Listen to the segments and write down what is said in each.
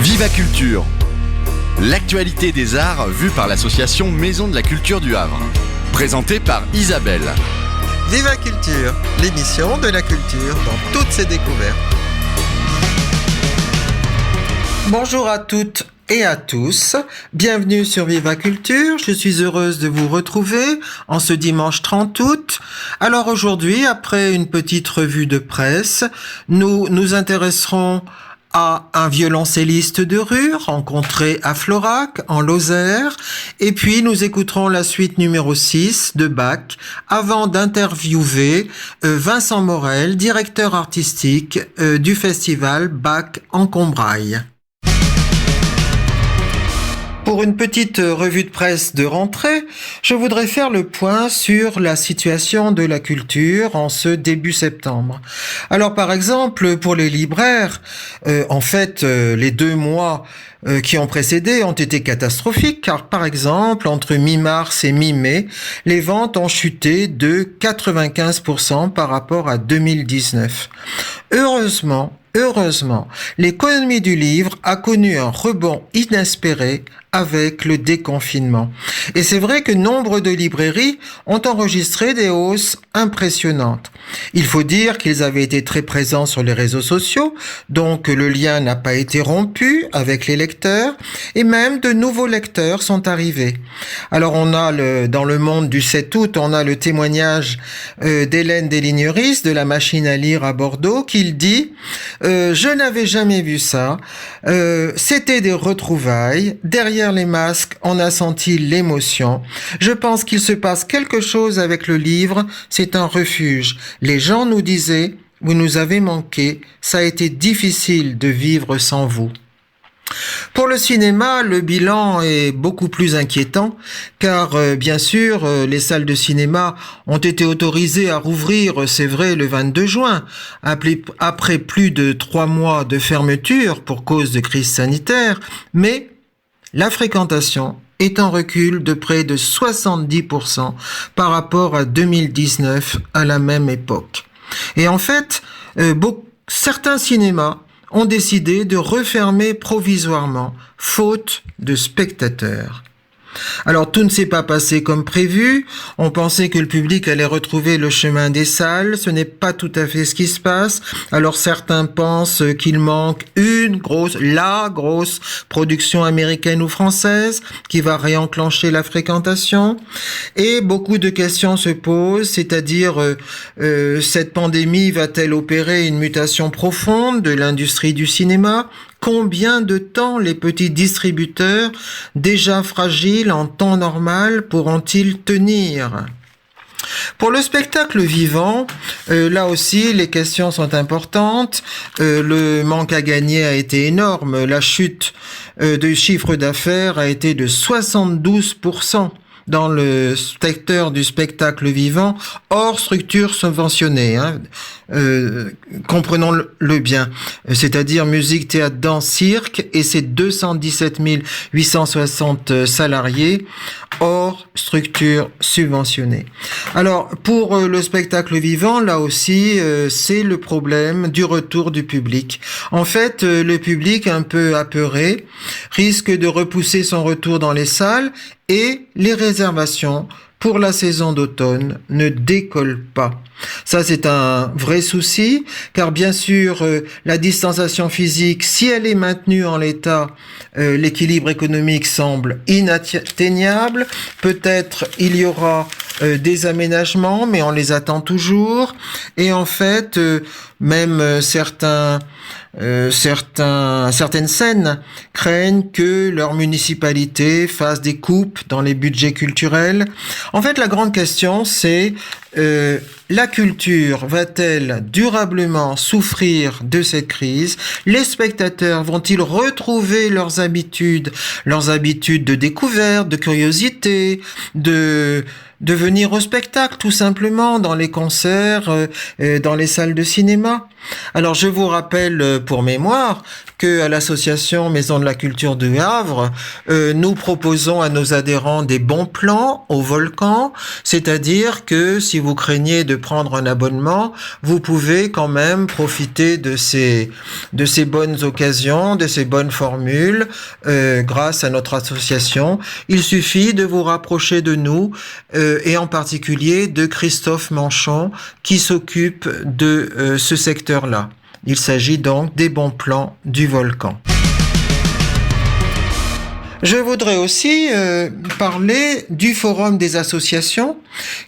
Viva Culture, l'actualité des arts vue par l'association Maison de la Culture du Havre. Présentée par Isabelle. Viva Culture, l'émission de la culture dans toutes ses découvertes. Bonjour à toutes et à tous, bienvenue sur Viva Culture, je suis heureuse de vous retrouver en ce dimanche 30 août. Alors aujourd'hui, après une petite revue de presse, nous nous intéresserons à un violoncelliste de rue rencontré à Florac, en Lozère, et puis nous écouterons la suite numéro 6 de Bach, avant d'interviewer Vincent Morel, directeur artistique du festival Bach en Combrailles. Pour une petite revue de presse de rentrée, je voudrais faire le point sur la situation de la culture en ce début septembre. Alors par exemple, pour les libraires, les 2 mois qui ont précédé ont été catastrophiques car par exemple, entre mi-mars et mi-mai, les ventes ont chuté de 95% par rapport à 2019. Heureusement, l'économie du livre a connu un rebond inespéré avec le déconfinement. Et c'est vrai que nombre de librairies ont enregistré des hausses impressionnantes. Il faut dire qu'ils avaient été très présents sur les réseaux sociaux, donc le lien n'a pas été rompu avec les lecteurs, et même de nouveaux lecteurs sont arrivés. Alors on a dans le Monde du 7 août, on a le témoignage d'Hélène Desligneris de la machine à lire à Bordeaux, qui dit je n'avais jamais vu ça, c'était des retrouvailles, derrière les masques, on a senti l'émotion. Je pense qu'il se passe quelque chose avec le livre, c'est un refuge. Les gens nous disaient, vous nous avez manqué, ça a été difficile de vivre sans vous. Pour le cinéma, le bilan est beaucoup plus inquiétant car bien sûr les salles de cinéma ont été autorisées à rouvrir, c'est vrai, le 22 juin, après plus de 3 mois de fermeture pour cause de crise sanitaire, mais la fréquentation est en recul de près de 70% par rapport à 2019 à la même époque. Et en fait, certains cinémas ont décidé de refermer provisoirement, faute de spectateurs. Alors tout ne s'est pas passé comme prévu, on pensait que le public allait retrouver le chemin des salles, ce n'est pas tout à fait ce qui se passe. Alors certains pensent qu'il manque la grosse production américaine ou française qui va réenclencher la fréquentation, et beaucoup de questions se posent, c'est-à-dire cette pandémie va-t-elle opérer une mutation profonde de l'industrie du cinéma ? Combien de temps les petits distributeurs, déjà fragiles en temps normal, pourront-ils tenir ? Pour le spectacle vivant, là aussi, les questions sont importantes. Le manque à gagner a été énorme. La chute du chiffre d'affaires a été de 72%. Dans le secteur du spectacle vivant, hors structure subventionnée, comprenons-le bien, c'est-à-dire musique, théâtre, danse, cirque, et ses 217 860 salariés, hors structure subventionnée. Alors, pour le spectacle vivant, là aussi, c'est le problème du retour du public. En fait, le public, un peu apeuré, risque de repousser son retour dans les salles, et les réservations pour la saison d'automne ne décollent pas. Ça, c'est un vrai souci, car bien sûr, la distanciation physique, si elle est maintenue en l'état, l'équilibre économique semble inatteignable. Peut-être il y aura des aménagements, mais on les attend toujours. Et en fait, même certaines scènes craignent que leur municipalité fasse des coupes dans les budgets culturels. En fait, la grande question, c'est la culture va-t-elle durablement souffrir de cette crise ? Les spectateurs vont-ils retrouver leurs habitudes de découverte, de curiosité, de venir au spectacle tout simplement, dans les concerts, dans les salles de cinéma. Alors je vous rappelle pour mémoire qu'à l'association Maison de la Culture du Havre, nous proposons à nos adhérents des bons plans au volcan, c'est-à-dire que si vous craignez de prendre un abonnement, vous pouvez quand même profiter de ces bonnes occasions, de ces bonnes formules, grâce à notre association. Il suffit de vous rapprocher de nous, et en particulier de Christophe Manchon, qui s'occupe de ce secteur-là. Il s'agit donc des bons plans du volcan. Je voudrais aussi parler du Forum des associations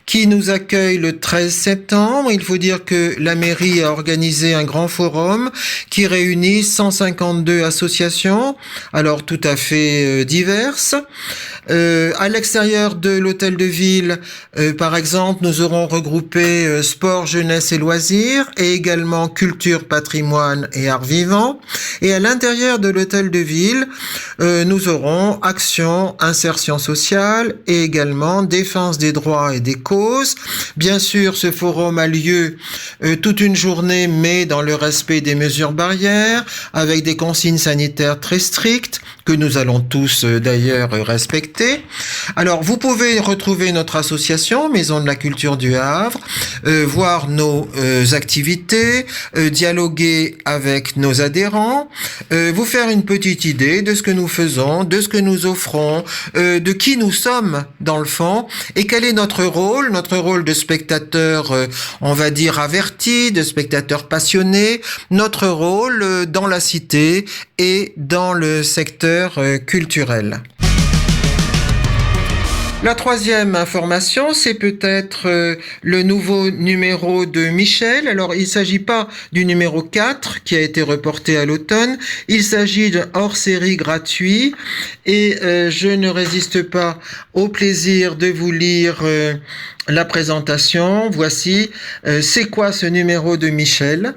qui nous accueille le 13 septembre. Il faut dire que la mairie a organisé un grand forum qui réunit 152 associations, alors tout à fait diverses. À l'extérieur de l'hôtel de ville, par exemple, nous aurons regroupé sport, jeunesse et loisirs, et également culture, patrimoine et art vivant. Et à l'intérieur de l'hôtel de ville, nous aurons action, insertion sociale et également défense des droits et des causes. Bien sûr, ce forum a lieu toute une journée, mais dans le respect des mesures barrières, avec des consignes sanitaires très strictes, que nous allons tous d'ailleurs respecter. Alors, vous pouvez retrouver notre association Maison de la Culture du Havre, voir nos activités, dialoguer avec nos adhérents, vous faire une petite idée de ce que nous faisons, de ce que nous offrons, de qui nous sommes dans le fond, et quel est notre rôle de spectateur, on va dire averti, de spectateur passionné, notre rôle dans la cité et dans le secteur culturel. La troisième information, c'est peut-être le nouveau numéro de Michel. Alors, il ne s'agit pas du numéro 4 qui a été reporté à l'automne. Il s'agit d'un hors-série gratuit et je ne résiste pas au plaisir de vous lire la présentation. Voici, c'est quoi ce numéro de Michel ?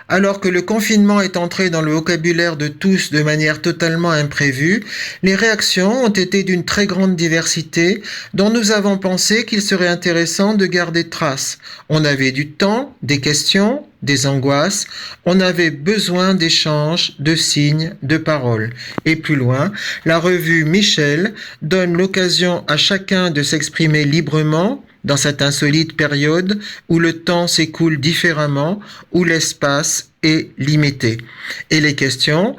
Alors que le confinement est entré dans le vocabulaire de tous de manière totalement imprévue, les réactions ont été d'une très grande diversité dont nous avons pensé qu'il serait intéressant de garder trace. On avait du temps, des questions, des angoisses, on avait besoin d'échanges, de signes, de paroles. Et plus loin, la revue Michel donne l'occasion à chacun de s'exprimer librement dans cette insolite période où le temps s'écoule différemment, où l'espace est limité. Et les questions,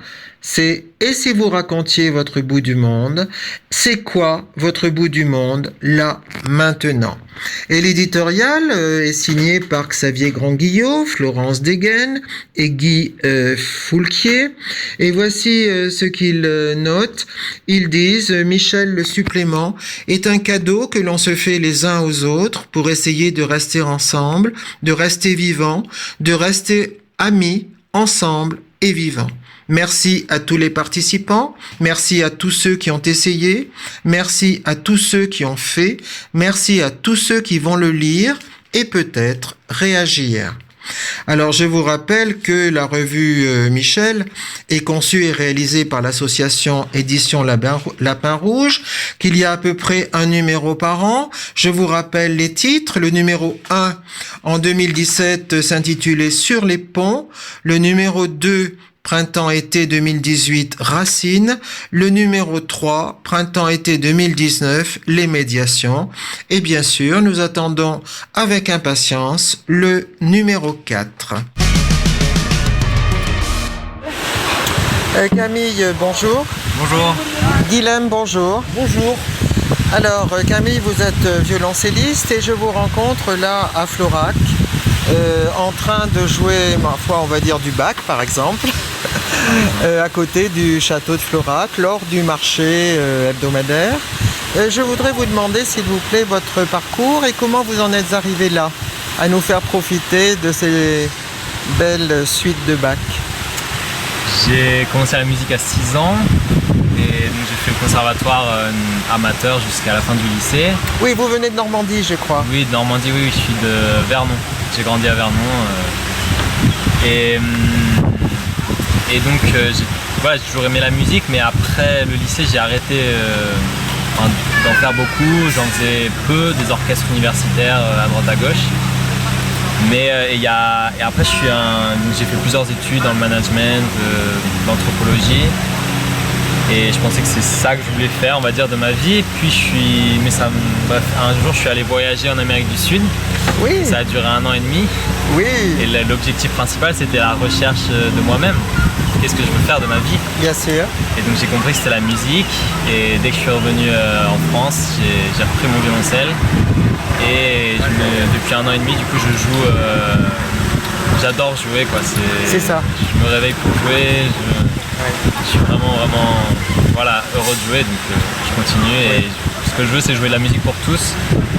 c'est « Et si vous racontiez votre bout du monde ? C'est quoi votre bout du monde, là, maintenant ?» Et l'éditorial est signé par Xavier Grand-Guillot, Florence Deguen et Guy Foulquier. Et voici ce qu'ils notent. Ils disent « Michel, le supplément est un cadeau que l'on se fait les uns aux autres pour essayer de rester ensemble, de rester vivants, de rester amis, ensemble et vivants. » Merci à tous les participants, merci à tous ceux qui ont essayé, merci à tous ceux qui ont fait, merci à tous ceux qui vont le lire et peut-être réagir. Alors je vous rappelle que la revue Michel est conçue et réalisée par l'association Édition Lapin Rouge, qu'il y a à peu près un numéro par an. Je vous rappelle les titres. Le numéro 1 en 2017 s'intitulait Sur les ponts. Le numéro 2 Printemps-été 2018, Racine. Le numéro 3, Printemps-été 2019, Les médiations. Et bien sûr, nous attendons avec impatience le numéro 4. Camille, bonjour. Bonjour. Guilhem, bonjour. Bonjour. Alors, Camille, vous êtes violoncelliste et je vous rencontre là à Florac, en train de jouer, ma foi, on va dire du Bach par exemple, à côté du château de Florac, lors du marché hebdomadaire. Je voudrais vous demander, s'il vous plaît, votre parcours et comment vous en êtes arrivé là, à nous faire profiter de ces belles suites de Bach. J'ai commencé la musique à 6 ans et donc j'ai fait le conservatoire amateur jusqu'à la fin du lycée. Oui, vous venez de Normandie, je crois. Oui, de Normandie, oui, je suis de Vernon. J'ai grandi à Vernon. Et donc j'ai toujours aimé la musique, mais après le lycée, j'ai arrêté d'en faire beaucoup. J'en faisais peu, des orchestres universitaires à droite à gauche. Et après, j'ai fait plusieurs études dans le management, l'anthropologie. Et je pensais que c'est ça que je voulais faire, on va dire, de ma vie. Et puis un jour, je suis allé voyager en Amérique du Sud. Oui. Ça a duré 1 an et demi. Oui. Et l'objectif principal, c'était la recherche de moi-même. Qu'est-ce que je veux faire de ma vie? Bien sûr. Et donc j'ai compris que c'était la musique. Et dès que je suis revenu en France, j'ai repris mon violoncelle. Et depuis 1 an et demi, du coup, je joue. J'adore jouer, quoi. C'est ça. Je me réveille pour jouer. Je suis vraiment heureux de jouer, donc je continue. Et ce que je veux, c'est jouer de la musique pour tous.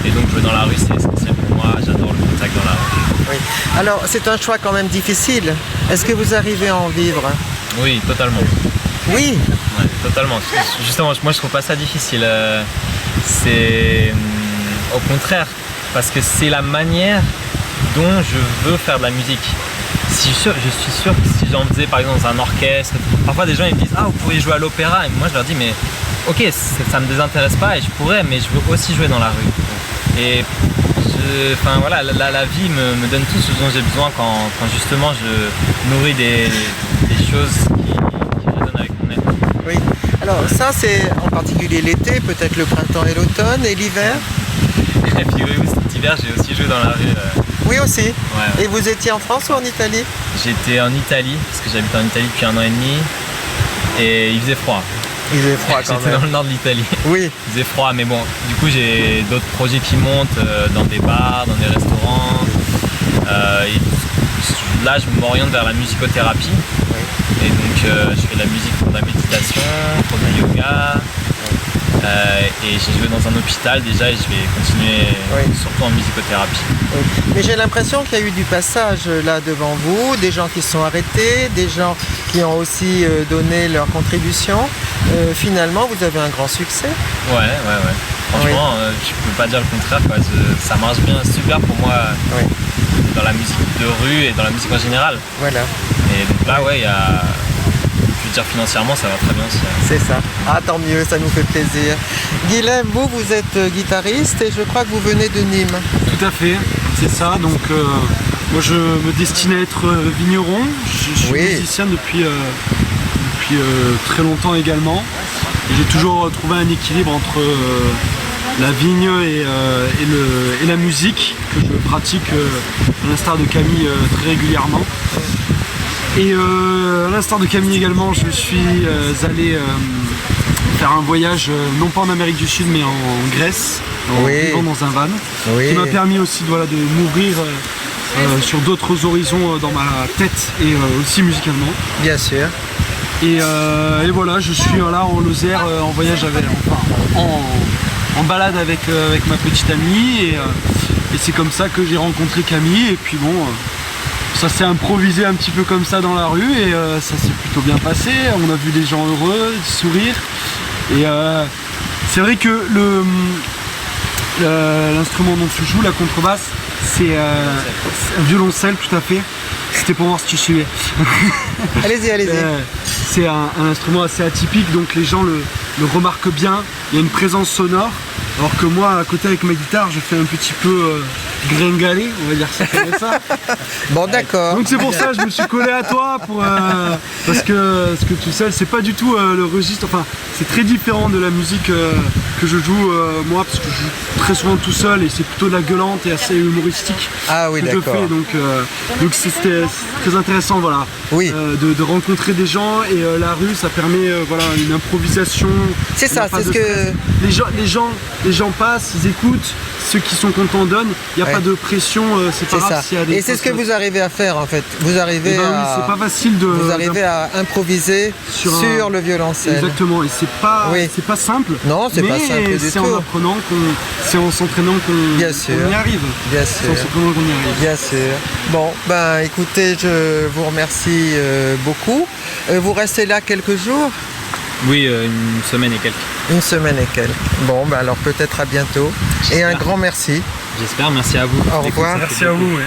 Et donc jouer dans la rue, c'est essentiel pour moi. J'adore le contact dans la rue. Oui. Alors, c'est un choix quand même difficile. Est-ce que vous arrivez à en vivre? Oui, totalement. Oui. Ouais, totalement. Justement, moi, je trouve pas ça difficile. C'est au contraire, parce que c'est la manière dont je veux faire de la musique. Je suis sûr que si j'en faisais par exemple dans un orchestre, parfois des gens ils me disent « Ah, vous pourriez jouer à l'opéra » et moi je leur dis « Mais ok, ça me désintéresse pas et je pourrais, mais je veux aussi jouer dans la rue. » Et la vie me donne tout ce dont j'ai besoin quand justement je nourris des choses qui résonnent avec mon être. Oui. Alors ça c'est en particulier l'été, peut-être le printemps et l'automne, et l'hiver? Et puis oui, cet hiver j'ai aussi joué dans la rue. Oui aussi. Ouais. Et vous étiez en France ou en Italie? J'étais en Italie, parce que j'habite en Italie depuis 1 an et demi. Et il faisait froid. Il faisait froid quand même. J'étais dans le nord de l'Italie. Oui. Il faisait froid, mais bon, du coup j'ai d'autres projets qui montent dans des bars, dans des restaurants. Et là je m'oriente vers la musicothérapie. Oui. Et donc je fais de la musique pour de la méditation, pour du yoga. Et j'ai joué dans un hôpital déjà et je vais continuer surtout en musicothérapie. Oui. Mais j'ai l'impression qu'il y a eu du passage là devant vous, des gens qui se sont arrêtés, des gens qui ont aussi donné leur contribution. Finalement, vous avez un grand succès. Ouais. Franchement, je peux pas dire le contraire, quoi. Ça marche bien, super pour moi dans la musique de rue et dans la musique en général. Voilà. Et donc là, il y a... Je veux dire, financièrement, ça va très bien aussi. C'est ça. Ah, tant mieux, ça nous fait plaisir. Guilhem, vous êtes guitariste et je crois que vous venez de Nîmes. Tout à fait, c'est ça. Donc, moi, je me destine à être vigneron. Je suis musicien depuis très longtemps également. Et j'ai toujours trouvé un équilibre entre la vigne et la musique que je pratique à l'instar de Camille très régulièrement. Et à l'instar de Camille également, je suis allé faire un voyage, non pas en Amérique du Sud, mais en Grèce, en vivant dans un van, qui m'a permis aussi de m'ouvrir sur d'autres horizons dans ma tête et aussi musicalement. Bien sûr. Et voilà, je suis là en Lozère, en voyage en balade avec ma petite amie, et c'est comme ça que j'ai rencontré Camille, et puis bon... Ça s'est improvisé un petit peu comme ça dans la rue et ça s'est plutôt bien passé. On a vu des gens heureux, sourire. Et c'est vrai que l'instrument dont tu joues, la contrebasse, c'est un violoncelle, tout à fait. C'était pour voir si tu suivais. Allez-y. C'est un instrument assez atypique, donc les gens le remarquent bien. Il y a une présence sonore. Alors que moi, à côté avec ma guitare, je fais un petit peu gringaler, on va dire ça comme ça. Bon, d'accord. Donc c'est pour ça que je me suis collé à toi, parce que ce que tu sais, c'est pas du tout le registre, enfin c'est très différent de la musique que je joue moi, parce que je joue très souvent tout seul et c'est plutôt de la gueulante et assez humoristique que je fais. Donc c'était très intéressant, voilà, de rencontrer des gens, et la rue, ça permet une improvisation. C'est ça, c'est ce que... Les gens passent, ils écoutent, ceux qui sont contents donnent, il n'y a pas de pression, c'est pas grave s'il y a des... Et c'est ce que vous arrivez à faire en fait, vous arrivez à... c'est pas facile de... Vous arrivez à improviser sur le violoncelle. Exactement, et c'est pas simple. Non, c'est pas simple du tout. C'est en apprenant, c'est en s'entraînant qu'on y arrive. Bien sûr. Bien sûr. Bon, écoutez, je vous remercie beaucoup. Vous restez là quelques jours? Oui, une semaine et quelques. Une semaine et quelques. Bon, alors peut-être à bientôt. J'espère. Et un grand merci. J'espère, merci à vous. Au revoir. Merci à vous.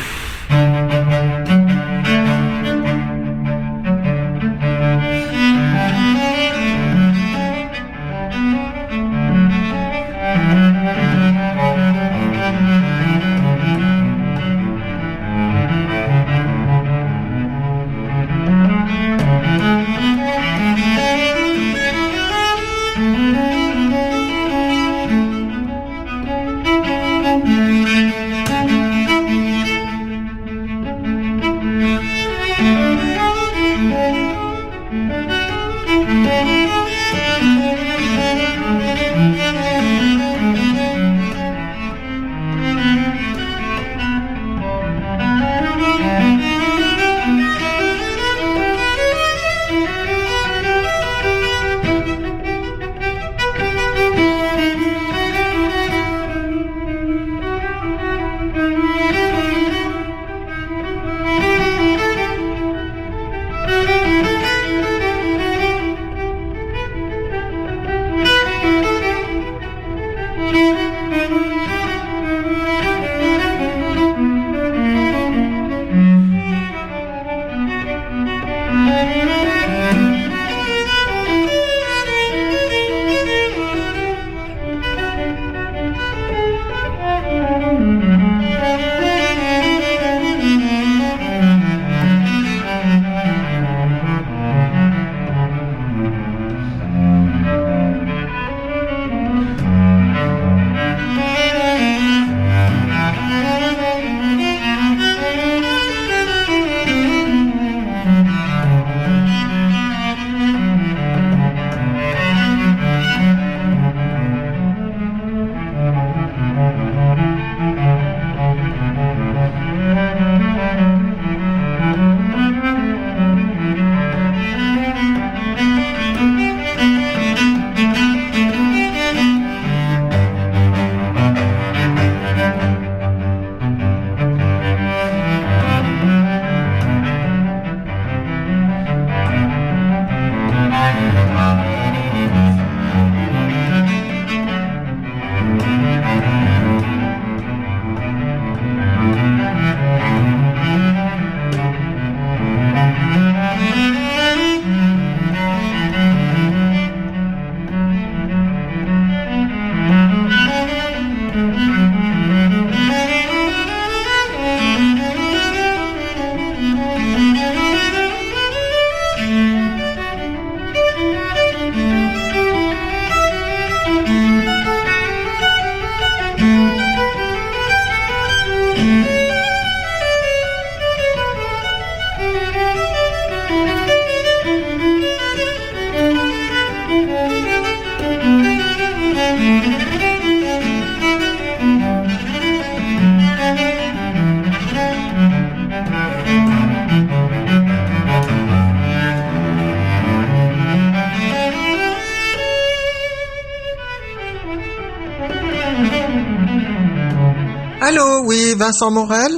Allô, oui, Vincent Morel?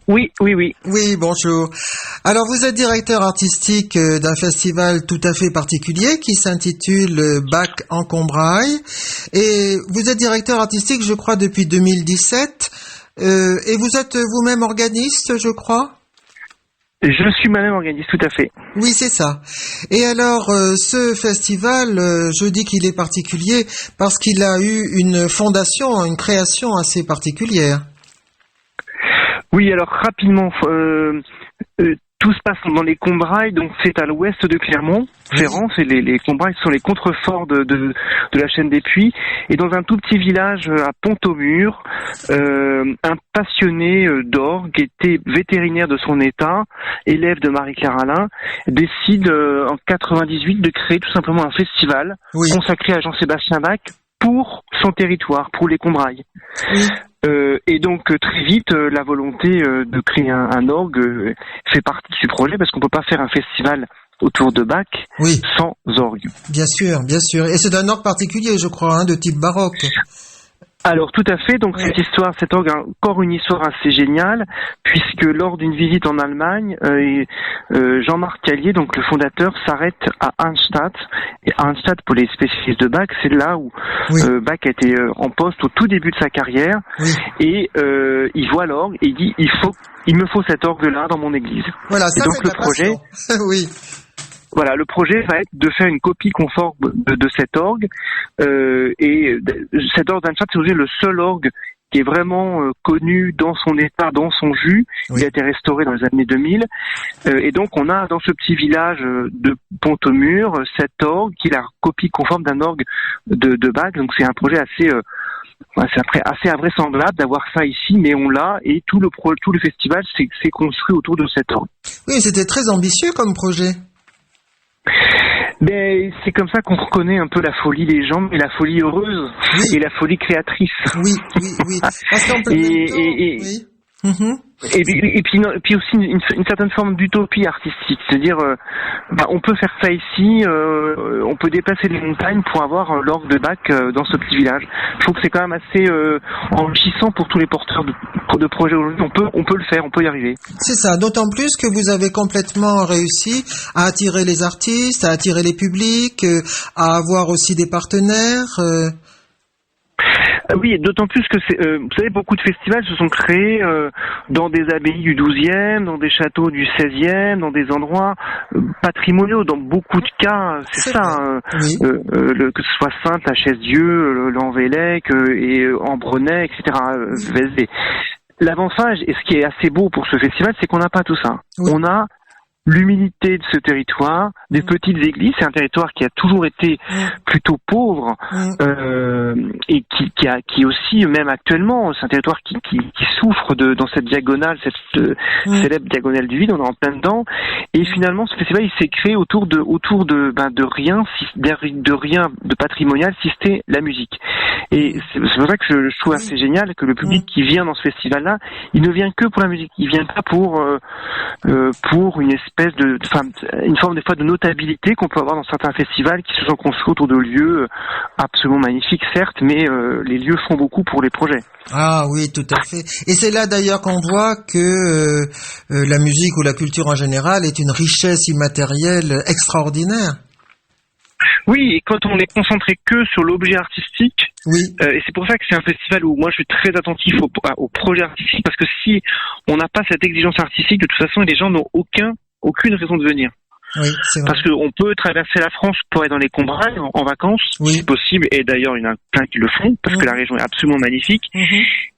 Oui. Oui, bonjour. Alors, vous êtes directeur artistique d'un festival tout à fait particulier qui s'intitule Bac en Combrailles. Et vous êtes directeur artistique, je crois, depuis 2017. Et vous êtes vous-même organiste, je crois? Je suis moi-même organiste, tout à fait. Oui, c'est ça. Et alors, ce festival, je dis qu'il est particulier parce qu'il a eu une fondation, une création assez particulière. Oui, alors rapidement, tout se passe dans les Combrailles, donc c'est à l'ouest de Clermont-Ferrand. C'est les Combrailles sont les contreforts de la chaîne des Puys. Et dans un tout petit village à Pont-au-Mur, un passionné d'orgue, était vétérinaire de son état, élève de Marie-Claire Alain, décide en 98 de créer tout simplement un festival consacré à Jean-Sébastien Bach pour son territoire, pour les Combrailles. Oui. Et donc très vite, la volonté de créer un orgue fait partie de ce projet, parce qu'on peut pas faire un festival autour de Bach sans orgue. Bien sûr, bien sûr. Et c'est un orgue particulier, je crois, de type baroque. Alors tout à fait, donc cet orgue a encore une histoire assez géniale, puisque lors d'une visite en Allemagne, Jean-Marc Callier, donc le fondateur, s'arrête à Arnstadt. Et Arnstadt, pour les spécialistes de Bach, c'est là où Bach était en poste au tout début de sa carrière. Et il voit l'orgue et il dit il me faut cet orgue-là dans mon église. Voilà, ça, et donc c'est le projet. Oui. Voilà, le projet va être de faire une copie conforme de cet orgue. Et cet orgue d'Arnstadt, c'est aussi le seul orgue qui est vraiment connu dans son état, dans son jus. Il a été restauré dans les années 2000. Et donc, on a dans ce petit village de Pont-au-Mur cet orgue qui est la copie conforme d'un orgue de Bach. Donc, c'est un projet assez invraisemblable d'avoir ça ici, mais on l'a, et tout le festival s'est construit autour de cet orgue. Oui, c'était très ambitieux comme projet. Ben, c'est comme ça qu'on reconnaît un peu la folie des gens, et la folie heureuse, et la folie créatrice. Oui. Parce qu'en et puis aussi une certaine forme d'utopie artistique, c'est-à-dire on peut faire ça ici, on peut déplacer les montagnes pour avoir l'orgue de Bach dans ce petit village. Je trouve que c'est quand même assez enrichissant pour tous les porteurs de projets aujourd'hui. On peut le faire, on peut y arriver. C'est ça, d'autant plus que vous avez complètement réussi à attirer les artistes, à attirer les publics, à avoir aussi des partenaires. Oui, d'autant plus que vous savez, beaucoup de festivals se sont créés dans des abbayes du XIIe, dans des châteaux du XVIe, dans des endroits patrimoniaux. Dans beaucoup de cas, c'est ça. Que ce soit Saintes, la Chaise-Dieu, l'Envélec et Ambronay, etc. VSB. L'avantage, et ce qui est assez beau pour ce festival, c'est qu'on n'a pas tout ça. On a l'humilité de ce territoire, des petites églises. C'est un territoire qui a toujours été plutôt pauvre et qui aussi, même actuellement, c'est un territoire qui souffre dans cette diagonale, cette célèbre diagonale du vide. On est en plein dedans. Et finalement, ce festival, il s'est créé autour de rien de patrimonial, si c'était la musique. Et c'est pour ça que je trouve assez génial que le public qui vient dans ce festival-là, il ne vient que pour la musique. Il vient pas pour une une forme des fois de notabilité qu'on peut avoir dans certains festivals qui se sont construits autour de lieux absolument magnifiques, certes, mais les lieux font beaucoup pour les projets. Ah oui, tout à fait. Et c'est là d'ailleurs qu'on voit que la musique ou la culture en général est une richesse immatérielle extraordinaire. Oui, et quand on est concentré que sur l'objet artistique, et c'est pour ça que c'est un festival où moi je suis très attentif au projet artistique, parce que si on n'a pas cette exigence artistique, de toute façon les gens n'ont aucune raison de venir. Oui, c'est vrai. Parce qu'on peut traverser la France pour aller dans les Combrailles en vacances, si possible, et d'ailleurs il y en a plein qui le font, parce que la région est absolument magnifique,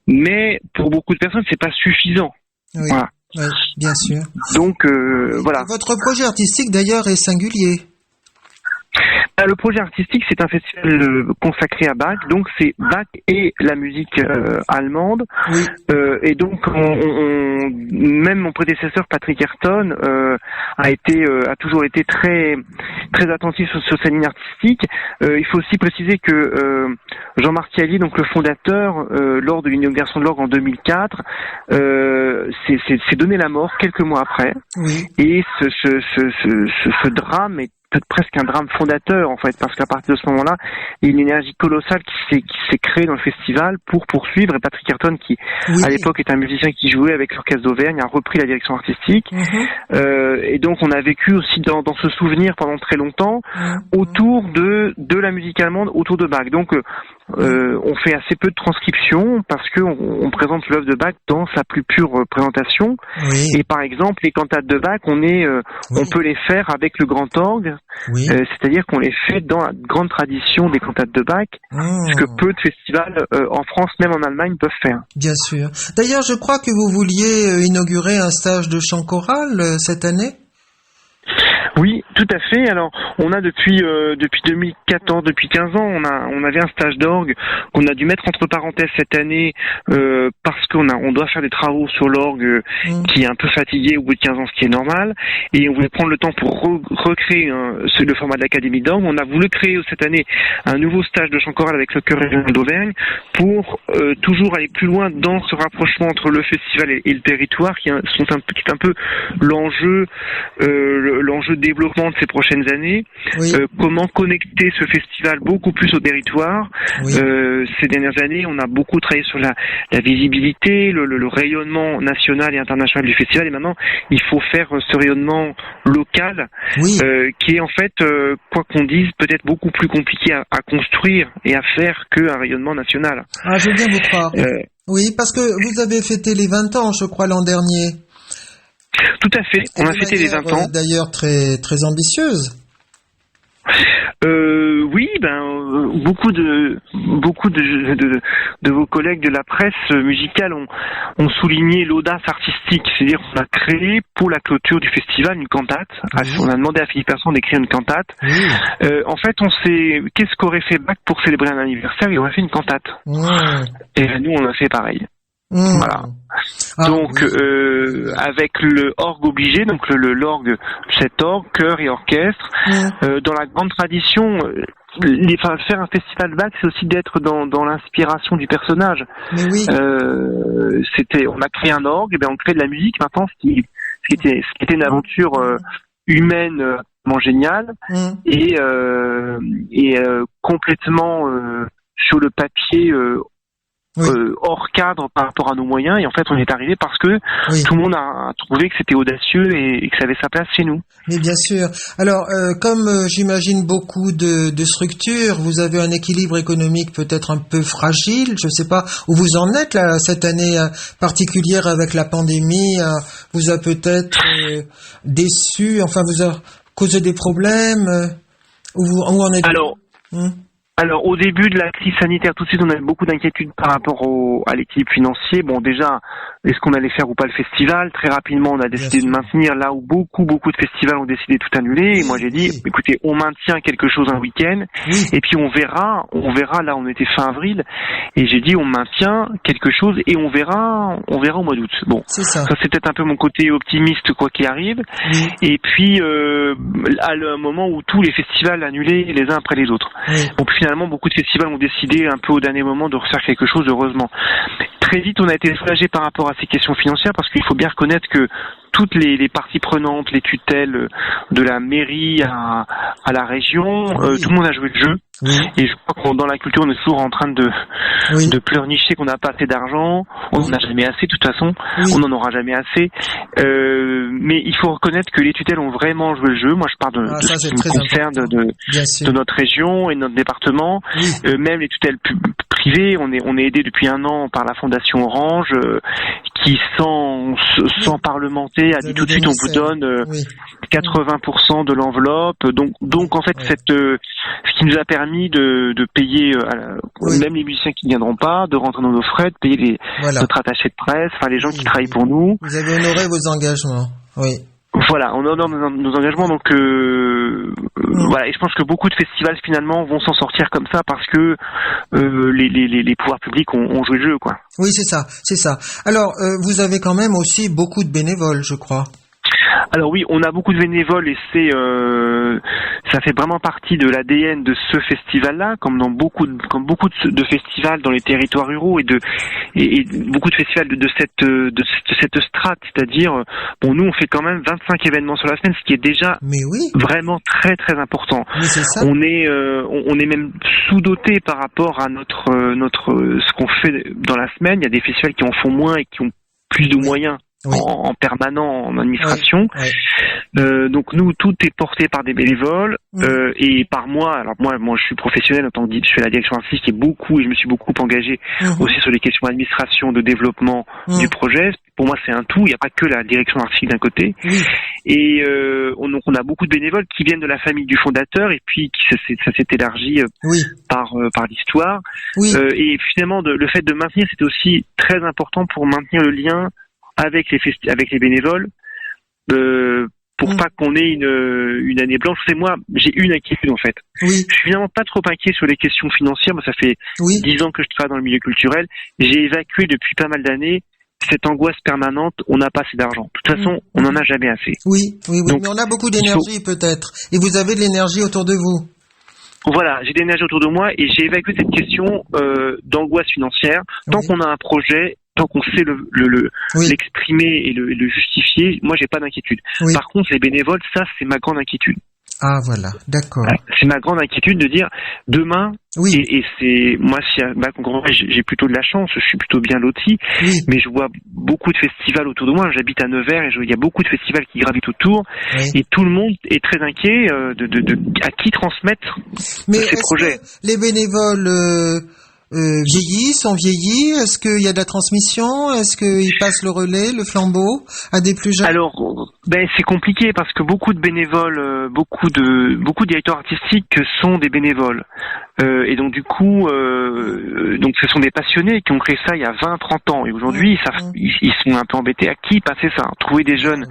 mais pour beaucoup de personnes c'est pas suffisant. Voilà. Oui, bien sûr. Donc voilà. Votre projet artistique d'ailleurs est singulier. Le projet artistique, c'est un festival consacré à Bach, donc c'est Bach et la musique allemande. Oui. Et donc, même mon prédécesseur Patrick Ayrton a toujours été très très attentif sur sa ligne artistique. Il faut aussi préciser que Jean-Marc Callier, donc le fondateur, lors de l'inauguration de l'orgue en 2004, s'est donné la mort quelques mois après. Oui. Et ce drame est presque un drame fondateur en fait, parce qu'à partir de ce moment-là, il y a une énergie colossale qui s'est créée dans le festival pour poursuivre, et Patrick Ayrton, qui à l'époque est un musicien qui jouait avec l'orchestre d'Auvergne, a repris la direction artistique. Et donc on a vécu aussi dans ce souvenir pendant très longtemps autour de la musique allemande, autour de Bach. Donc on fait assez peu de transcriptions parce que on présente l'œuvre de Bach dans sa plus pure présentation. Oui. Et par exemple, les cantates de Bach, on peut les faire avec le grand orgue. Oui. C'est-à-dire qu'on les fait dans la grande tradition des cantates de Bach, ce que peu de festivals en France, même en Allemagne, peuvent faire. Bien sûr. D'ailleurs, je crois que vous vouliez inaugurer un stage de chant choral cette année. Oui, tout à fait. Alors, on a depuis 2014, depuis 15 ans, on avait un stage d'orgue qu'on a dû mettre entre parenthèses cette année parce qu'on doit faire des travaux sur l'orgue qui est un peu fatigué au bout de 15 ans, ce qui est normal. Et on voulait prendre le temps pour recréer le format de l'Académie d'orgue. On a voulu créer cette année un nouveau stage de chant choral avec le chœur régional d'Auvergne pour toujours aller plus loin dans ce rapprochement entre le festival et le territoire qui est un peu l'enjeu de développement de ces prochaines années. Oui. Comment connecter ce festival beaucoup plus au territoire. Oui. Ces dernières années, on a beaucoup travaillé sur la visibilité, le rayonnement national et international du festival, et maintenant il faut faire ce rayonnement local, oui. Qui est en fait, quoi qu'on dise, peut-être beaucoup plus compliqué à construire et à faire qu'un rayonnement national. Ah, je veux bien vous croire. Oui, parce que vous avez fêté les 20 ans, je crois, l'an dernier. Tout à fait, on a fêté les 20 ans. D'ailleurs très, très ambitieuse. Oui, beaucoup de vos collègues de la presse musicale ont souligné l'audace artistique, c'est-à-dire qu'on a créé pour la clôture du festival une cantate. Oui. On a demandé à Philippe Persson d'écrire une cantate. Oui. En fait, qu'est-ce qu'aurait fait Bach pour célébrer un anniversaire? Il aurait fait une cantate. Et nous, on a fait pareil. Voilà. Donc avec le orgue obligé, donc l'orgue, cet orgue, chœur et orchestre, dans la grande tradition, faire un festival Bach, c'est aussi d'être dans l'inspiration du personnage. Mais oui. On a créé un orgue, et on crée de la musique maintenant, ce qui était une aventure humaine géniale et complètement sur le papier. Hors cadre par rapport à nos moyens, et en fait on est arrivé parce que tout le monde a trouvé que c'était audacieux et que ça avait sa place chez nous. Mais bien sûr. Alors comme j'imagine beaucoup de structures, vous avez un équilibre économique peut-être un peu fragile, je ne sais pas où vous en êtes là, cette année particulière avec la pandémie, vous a peut-être déçu, enfin vous a causé des problèmes, où en êtes-vous? Alors, au début de la crise sanitaire, tout de suite, on avait beaucoup d'inquiétudes par rapport à l'équilibre financier. Bon, déjà, est-ce qu'on allait faire ou pas le festival? Très rapidement, on a décidé de maintenir là où beaucoup de festivals ont décidé de tout annuler. Et moi, j'ai dit, écoutez, on maintient quelque chose un week-end, et puis on verra. Là, on était fin avril, et j'ai dit, on maintient quelque chose et on verra au mois d'août. Bon, ça c'est peut-être un peu mon côté optimiste, quoi qu'il arrive. Et puis, à un moment où tous les festivals annulaient les uns après les autres. Donc, finalement, beaucoup de festivals ont décidé un peu au dernier moment de refaire quelque chose, heureusement. Très vite, on a été soulagés par rapport à ces questions financières, parce qu'il faut bien reconnaître que toutes les parties prenantes, les tutelles de la mairie à la région, tout le monde a joué le jeu. Et je crois que dans la culture, on est toujours en train de pleurnicher qu'on n'a pas assez d'argent. On n'en a jamais assez, de toute façon. On n'en aura jamais assez. Mais il faut reconnaître que les tutelles ont vraiment joué le jeu. Moi, je parle de ce qui me concerne, de notre région et de notre département. Même les tutelles privées, on est aidé depuis 1 an par la Fondation Orange, qui sans parlementer a dit tout de suite on vous donne 80% de l'enveloppe. Donc en fait, ce qui nous a permis de payer même les musiciens qui ne viendront pas, de rentrer dans nos frais, de payer notre attaché de presse, enfin les gens qui travaillent pour nous. Vous avez honoré vos engagements. Voilà, on honore nos engagements, donc voilà. Et je pense que beaucoup de festivals finalement vont s'en sortir comme ça parce que les pouvoirs publics ont joué le jeu, quoi. Oui, c'est ça. Alors, vous avez quand même aussi beaucoup de bénévoles, je crois. Alors oui, on a beaucoup de bénévoles et ça fait vraiment partie de l'ADN de ce festival-là, comme beaucoup de festivals dans les territoires ruraux et beaucoup de festivals de cette strate, c'est-à-dire nous on fait quand même 25 événements sur la semaine, ce qui est déjà vraiment très très important. Mais c'est ça. On est même sous-doté par rapport à notre ce qu'on fait dans la semaine. Il y a des festivals qui en font moins et qui ont plus de moyens. En permanent en administration. Donc nous, tout est porté par des bénévoles et par moi. Alors moi je suis professionnel en tant que je fais la direction artistique et je me suis beaucoup engagé aussi sur les questions d'administration, de développement du projet. Pour moi c'est un tout, il n'y a pas que la direction artistique d'un côté. Et donc on a beaucoup de bénévoles qui viennent de la famille du fondateur et puis ça s'est élargi par l'histoire. Et finalement le fait de maintenir, c'était aussi très important pour maintenir le lien avec les bénévoles, pour pas qu'on ait une année blanche. C'est moi, j'ai une inquiétude en fait. Je suis finalement pas trop inquiet sur les questions financières. Moi, ça fait 10 ans que je travaille dans le milieu culturel. J'ai évacué depuis pas mal d'années cette angoisse permanente. On n'a pas assez d'argent. De toute façon, on n'en a jamais assez. Donc, mais on a beaucoup d'énergie peut-être. Et vous avez de l'énergie autour de vous. Voilà, j'ai de l'énergie autour de moi et j'ai évacué cette question d'angoisse financière. Tant qu'on a un projet, tant qu'on sait l'exprimer et le justifier, moi j'ai pas d'inquiétude. Par contre, les bénévoles, ça c'est ma grande inquiétude. Ah voilà, d'accord. Voilà, c'est ma grande inquiétude de dire demain, et c'est moi si à ma concurrence, j'ai plutôt de la chance, je suis plutôt bien loti, mais je vois beaucoup de festivals autour de moi. J'habite à Nevers et il y a beaucoup de festivals qui gravitent autour, et tout le monde est très inquiet de à qui transmettre ces projets. Les bénévoles ont vieilli? Est-ce qu'il y a de la transmission? Est-ce qu'ils passent le relais, le flambeau à des plus jeunes? Alors, c'est compliqué parce que beaucoup de bénévoles, beaucoup de directeurs artistiques sont des bénévoles. Et donc du coup, donc ce sont des passionnés qui ont créé ça il y a 20-30 ans. Et aujourd'hui, ils sont un peu embêtés à qui passer ça, trouver des jeunes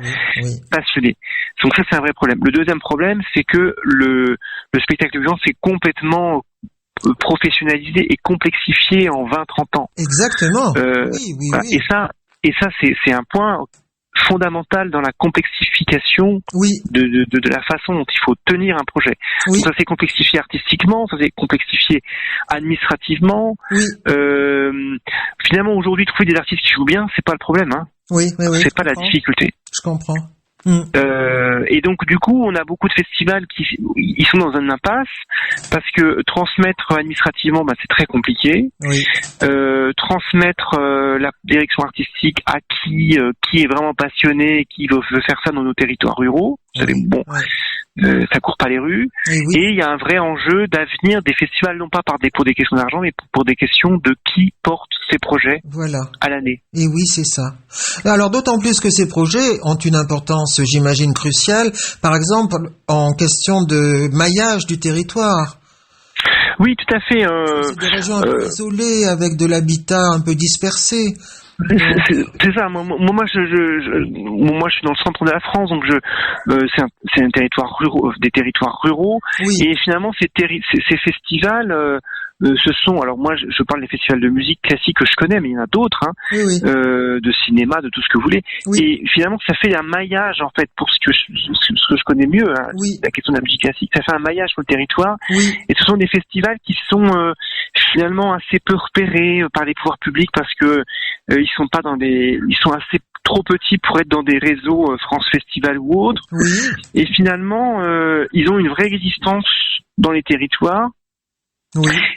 passionnés. Donc ça, c'est un vrai problème. Le deuxième problème, c'est que le spectacle vivant, c'est complètement professionnalisé et complexifié en 20-30 ans. Exactement. Voilà. Et ça c'est un point fondamental dans la complexification de la façon dont il faut tenir un projet. Donc ça s'est complexifié artistiquement, ça s'est complexifié administrativement. Finalement aujourd'hui, trouver des artistes qui jouent bien, c'est pas le problème, hein. C'est pas la difficulté. Je comprends. Et donc du coup on a beaucoup de festivals qui ils sont dans une impasse parce que transmettre administrativement c'est très compliqué. Transmettre la direction artistique à qui est vraiment passionné, qui veut faire ça dans nos territoires ruraux, vous savez, ça court pas les rues. Et il y a un vrai enjeu d'avenir des festivals, non pas pour des questions d'argent, mais pour des questions de qui porte ces projets à l'année. Et oui, c'est ça. Alors d'autant plus que ces projets ont une importance, j'imagine, cruciale, par exemple en question de maillage du territoire. Oui, tout à fait. C'est des régions un peu isolées, avec de l'habitat un peu dispersé. C'est ça. Moi, je suis dans le centre de la France, donc c'est un territoire des territoires ruraux. Et finalement, ces festivals, ce sont, alors moi, je parle des festivals de musique classique que je connais, mais il y en a d'autres, de cinéma, de tout ce que vous voulez. Et finalement, ça fait un maillage en fait pour ce que je connais mieux, la question de la musique classique. Ça fait un maillage sur le territoire. Et ce sont des festivals qui sont finalement assez peu repérés par les pouvoirs publics parce que ils sont assez trop petits pour être dans des réseaux France Festival ou autres. Et finalement, ils ont une vraie existence dans les territoires.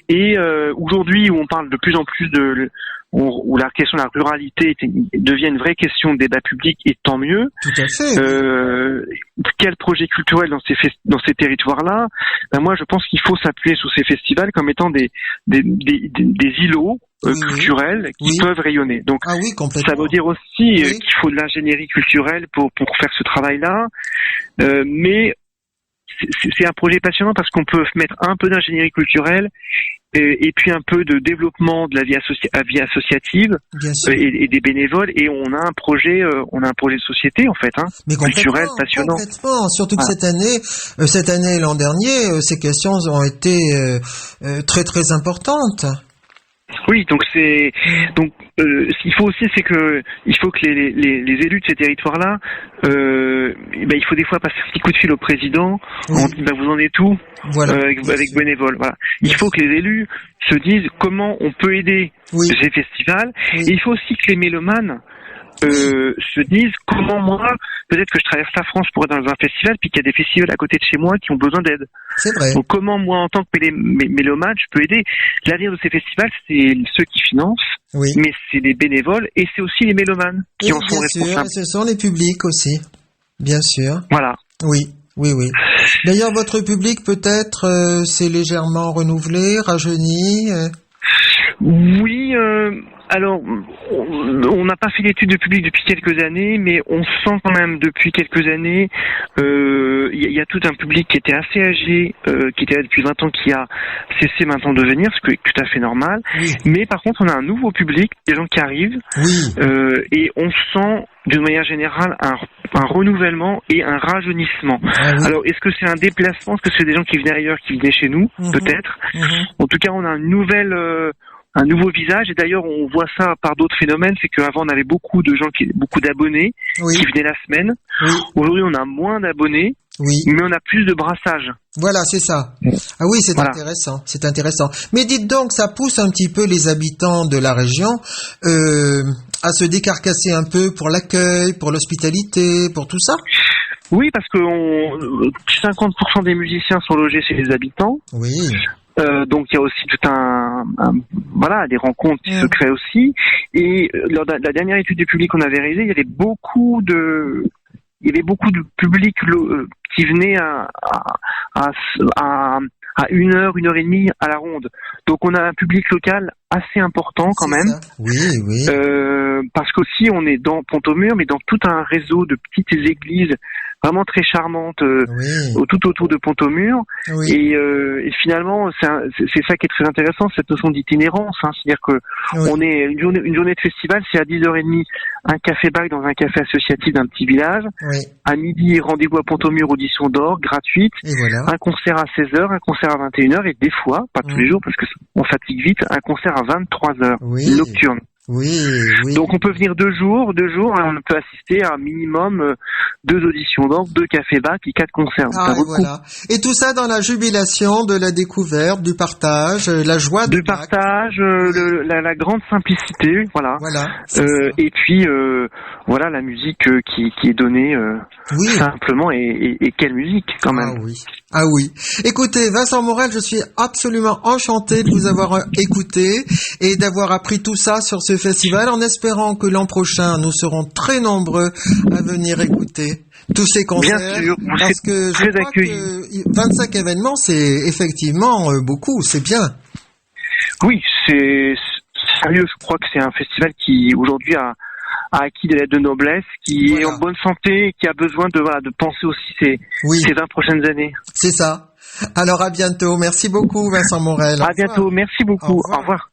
Et aujourd'hui, où on parle de plus en plus où la question de la ruralité devient une vraie question de débat public, et tant mieux. Tout à fait. Quel projet culturel dans ces territoires-là? Moi, je pense qu'il faut s'appuyer sur ces festivals comme étant des îlots culturels qui peuvent rayonner. Donc, ça veut dire aussi qu'il faut de l'ingénierie culturelle pour faire ce travail-là. Mais c'est un projet passionnant parce qu'on peut mettre un peu d'ingénierie culturelle et puis un peu de développement de la vie, vie associative et des bénévoles, et on a un projet de société en fait, mais culturel, passionnant. Complètement, surtout que cette année et l'an dernier, ces questions ont été très très importantes. Oui, donc ce qu'il faut aussi, c'est que il faut que les élus de ces territoires-là, il faut des fois passer un petit coup de fil au président. On dit vous en êtes où avec bénévoles. Voilà. Il faut que les élus se disent comment on peut aider ces festivals. Et il faut aussi que les mélomanes se disent comment moi, peut-être que je traverse la France pour être dans un festival, puis qu'il y a des festivals à côté de chez moi qui ont besoin d'aide. C'est vrai. Donc comment moi, en tant que mélomane, je peux aider. L'avenir de ces festivals, c'est ceux qui financent, mais c'est les bénévoles et c'est aussi les mélomanes qui en sont responsables. Ce sont les publics aussi, bien sûr. Voilà. Oui. D'ailleurs, votre public peut-être c'est légèrement renouvelé, rajeuni. Oui. Alors, on n'a pas fait d'études de public depuis quelques années, mais on sent quand même depuis quelques années, il y a tout un public qui était assez âgé, qui était là depuis 20 ans, qui a cessé maintenant de venir, ce qui est tout à fait normal. Oui. Mais par contre, on a un nouveau public, des gens qui arrivent, et on sent d'une manière générale un renouvellement et un rajeunissement. Alors, est-ce que c'est un déplacement? Est-ce que c'est des gens qui venaient ailleurs, qui venaient chez nous? Peut-être. En tout cas, on a un nouveau visage, et d'ailleurs on voit ça par d'autres phénomènes, c'est qu'avant on avait beaucoup d'abonnés qui venaient la semaine. Aujourd'hui on a moins d'abonnés, mais on a plus de brassage. Voilà, c'est ça. Ah oui, c'est intéressant. Mais dites donc, ça pousse un petit peu les habitants de la région à se décarcasser un peu pour l'accueil, pour l'hospitalité, pour tout ça? Oui, parce que 50% des musiciens sont logés chez les habitants. Oui. Donc il y a aussi tout des rencontres qui se créent aussi. Et lors de la dernière étude du public qu'on avait réalisée, il y avait beaucoup de public qui venait à 1 heure et demie à la ronde. Donc on a un public local assez important quand même. Ça. Oui. Parce qu'aussi on est dans Pont-au-Mur, mais dans tout un réseau de petites églises vraiment très charmantes tout autour de Pont-au-Mur. Et finalement c'est ça qui est très intéressant, cette notion d'itinérance. C'est-à-dire que on est une journée de festival, c'est à 10h30 un café-bac dans un café associatif d'un petit village. À midi, rendez-vous à Pont-au-Mur, audition d'orgue gratuite. Un concert à 16h, un concert à 21h, et des fois, pas tous les jours parce que on fatigue vite, un concert à 23h, nocturne. Donc on peut venir 2 jours, et on peut assister à un minimum 2 auditions d'orgue, 2 cafés-bac et 4 concerts. Et tout ça dans la jubilation de la découverte, du partage, la joie du partage, la grande simplicité, et puis la musique qui est donnée simplement, et quelle musique quand même. Ah oui. Écoutez, Vincent Morel, je suis absolument enchanté de vous avoir écouté et d'avoir appris tout ça sur ce festival, en espérant que l'an prochain, nous serons très nombreux à venir écouter tous ces concerts. Bien sûr, parce que je crois que 25 événements, c'est effectivement beaucoup, c'est bien. Oui, c'est sérieux, je crois que c'est un festival qui aujourd'hui a acquis des lettres de noblesse, qui est en bonne santé, et qui a besoin de penser aussi ces 20 prochaines années. C'est ça. Alors à bientôt. Merci beaucoup Vincent Morel. À bientôt. Merci beaucoup. Au revoir.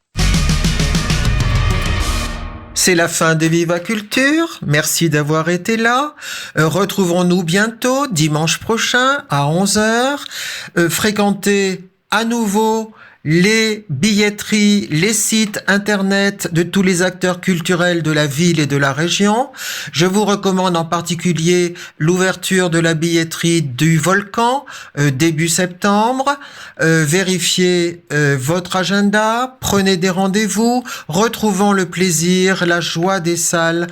C'est la fin de Viva Culture. Merci d'avoir été là. Retrouverons-nous bientôt, dimanche prochain, à 11h. Fréquentez à nouveau les billetteries, les sites internet de tous les acteurs culturels de la ville et de la région. Je vous recommande en particulier l'ouverture de la billetterie du Volcan début septembre. Vérifiez votre agenda, prenez des rendez-vous, retrouvons le plaisir, la joie des salles,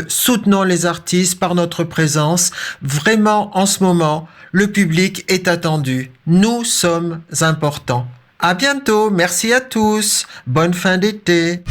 soutenons les artistes par notre présence. Vraiment, en ce moment, le public est attendu. Nous sommes importants. À bientôt, merci à tous, bonne fin d'été.